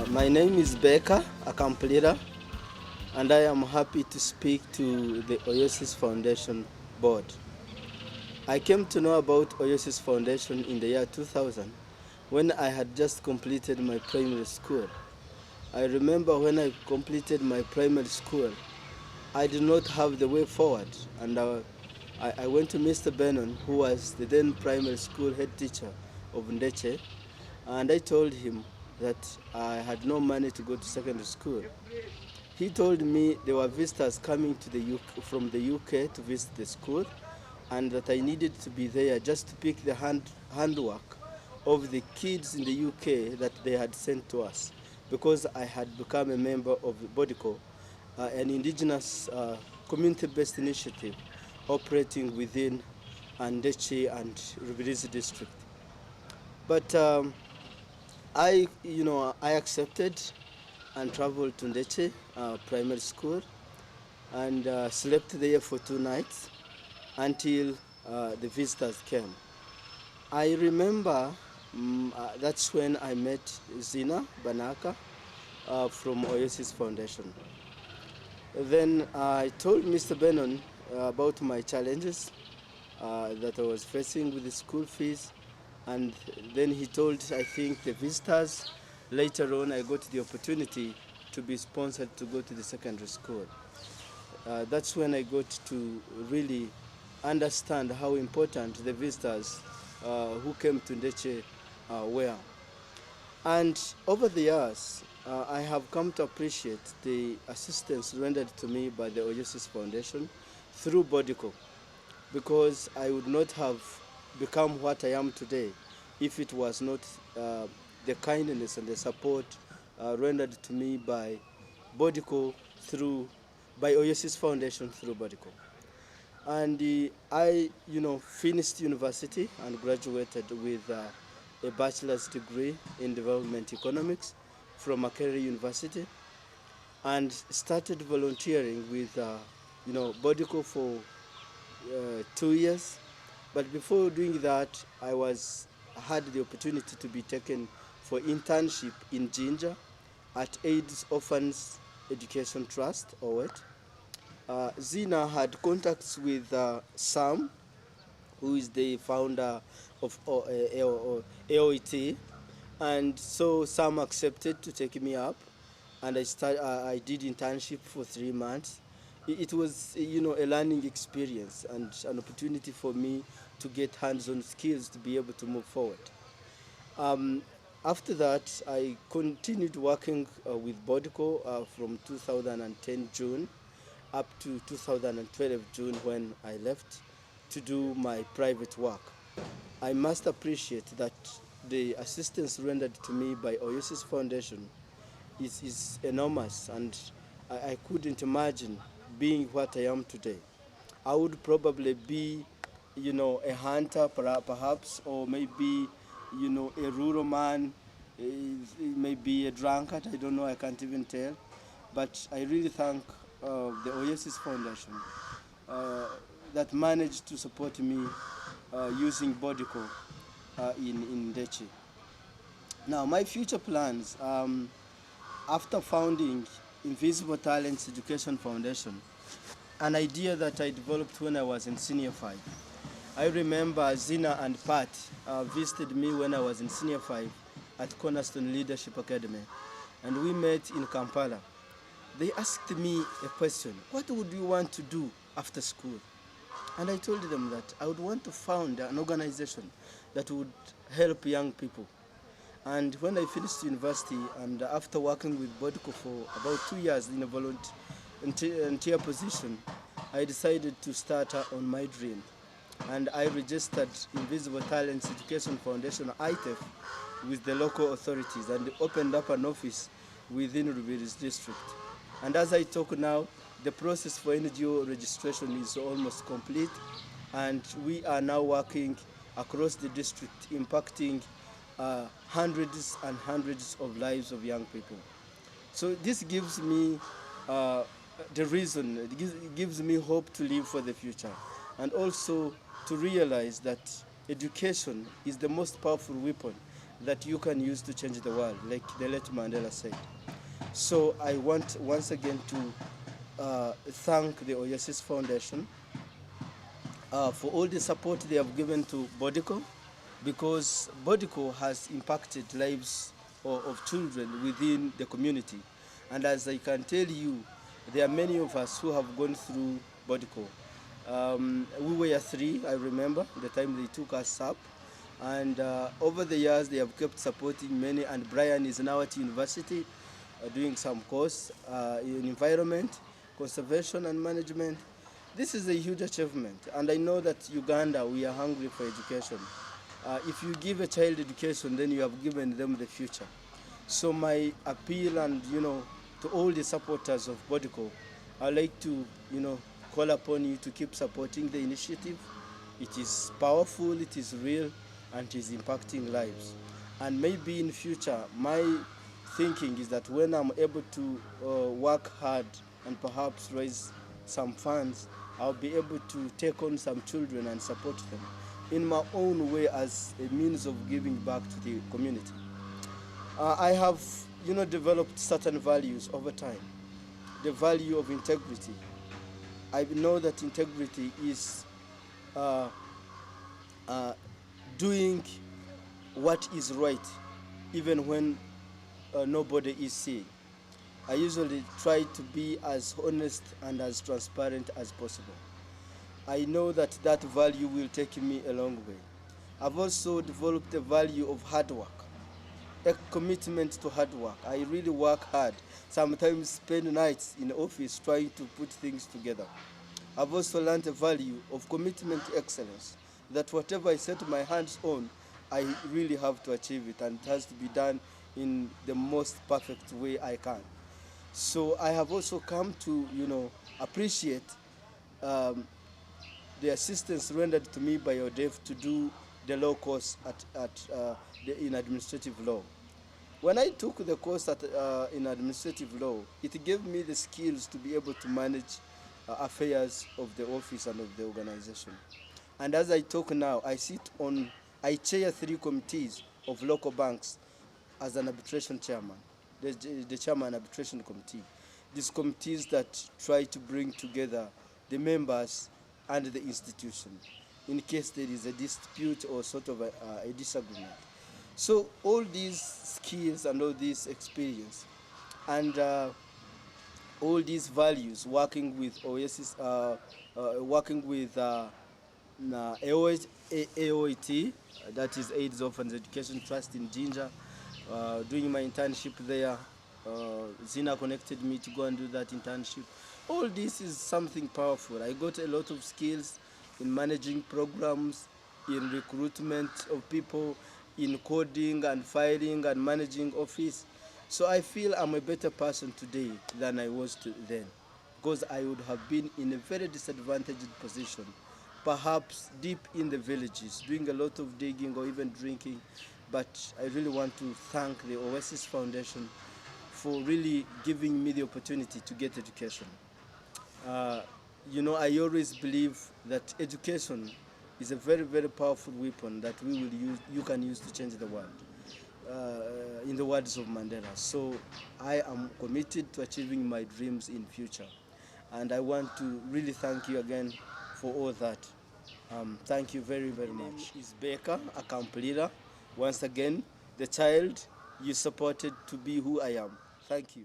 My name is Baker, Akampurira, and I am happy to speak to the Oasis Foundation board. I came to know about Oasis Foundation in the year 2000 when I had just completed my primary school. I remember when I completed my primary school, I did not have the way forward, and I went to Mr. Benon, who was the then primary school head teacher of Ndekye, and I told him that I had no money to go to secondary school. He told me there were visitors coming to the UK, from the UK to visit the school, and that I needed to be there just to pick the handwork of the kids in the UK that they had sent to us, because I had become a member of BODICO, an indigenous community-based initiative operating within Ndekye and Rubirizi district. But I accepted and traveled to Ndekye primary school and slept there for 2 nights until the visitors came. I remember that's when I met Zina Banaka from Oasis Foundation. Then I told Mr. Benon about my challenges that I was facing with the school fees, and then he told, I think, the visitors. Later on, I got the opportunity to be sponsored to go to the secondary school. That's when I got to really understand how important the visitors who came to Ndekye were. And over the years, I have come to appreciate the assistance rendered to me by the Oasis Foundation through BODICO, because I would not have become what I am today if it was not the kindness and the support rendered to me by BODICO by Oasis Foundation through BODICO. And I finished university and graduated with a bachelor's degree in development economics from Makerere University, and started volunteering with BODICO for 2 years. But before doing that, I had the opportunity to be taken for internship in Jinja at AIDS Orphans Education Trust, or what. Zina had contacts with Sam, who is the founder of AOET, and so Sam accepted to take me up, and I did internship for 3 months. It was a learning experience and an opportunity for me to get hands-on skills to be able to move forward. After that, I continued working with BODICO from 2010 June up to 2012 June, when I left to do my private work. I must appreciate that the assistance rendered to me by Oasis Foundation is enormous, and I couldn't imagine being what I am today. I would probably be a hunter perhaps, or maybe a rural man, maybe a drunkard, I don't know, I can't even tell. But I really thank the Oasis Foundation that managed to support me using BODICO in Ndekye. Now, my future plans, after founding Invisible Talents Education Foundation, an idea that I developed when I was in Senior 5. I remember Zina and Pat visited me when I was in Senior 5 at Cornerstone Leadership Academy, and we met in Kampala. They asked me a question: what would you want to do after school? And I told them that I would want to found an organization that would help young people. And when I finished university, and after working with BODICO for about 2 years in a volunteer position, I decided to start on my dream. And I registered Invisible Talents Education Foundation, ITEF, with the local authorities, and opened up an office within Rubirizi district. And as I talk now, the process for NGO registration is almost complete, and we are now working across the district, impacting hundreds and hundreds of lives of young people. So this gives me the reason, it gives me hope to live for the future, and also to realize that education is the most powerful weapon that you can use to change the world, like the late Mandela said. So I want once again to thank the Oasis Foundation for all the support they have given to Bodico, because Bodico has impacted lives of children within the community. And as I can tell you, there are many of us who have gone through Bodico. We were 3, I remember, the time they took us up. And over the years, they have kept supporting many. And Brian is now at university doing some course in environment, conservation and management. This is a huge achievement. And I know that Uganda, we are hungry for education. If you give a child education, then you have given them the future. So my appeal and, to all the supporters of Bodico, I'd like to, call upon you to keep supporting the initiative. It is powerful, it is real, and it is impacting lives. And maybe in future, my thinking is that when I'm able to work hard and perhaps raise some funds, I'll be able to take on some children and support them in my own way as a means of giving back to the community. I have, developed certain values over time. The value of integrity. I know that integrity is doing what is right, even when nobody is seeing. I usually try to be as honest and as transparent as possible. I know that that value will take me a long way. I've also developed the value of hard work, a commitment to hard work. I really work hard, sometimes spend nights in the office trying to put things together. I've also learned the value of commitment to excellence, that whatever I set my hands on, I really have to achieve it, and it has to be done in the most perfect way I can. So I have also come to, appreciate the assistance rendered to me by ODEF to do the law course in administrative law. When I took the course in administrative law, it gave me the skills to be able to manage affairs of the office and of the organization. And as I talk now, I chair 3 committees of local banks as an arbitration chairman, the chairman arbitration committee. These committees that try to bring together the members and the institution in case there is a dispute or sort of a disagreement. So all these skills and all this experience and all these values, working with Oasis, working with AOIT, that is AIDS Orphans Education Trust in Jinja, doing my internship there. Zina connected me to go and do that internship. All this is something powerful. I got a lot of skills in managing programs, in recruitment of people, in coding and filing and managing office. So I feel I'm a better person today than I was then, because I would have been in a very disadvantaged position, perhaps deep in the villages, doing a lot of digging or even drinking. But I really want to thank the Oasis Foundation for really giving me the opportunity to get education. I always believe that education is a very, very powerful weapon that you can use to change the world, in the words of Mandela. So I am committed to achieving my dreams in future. And I want to really thank you again for all that. Thank you very, very much. My name is Baker Akampurira. Once again, the child you supported to be who I am. Thank you.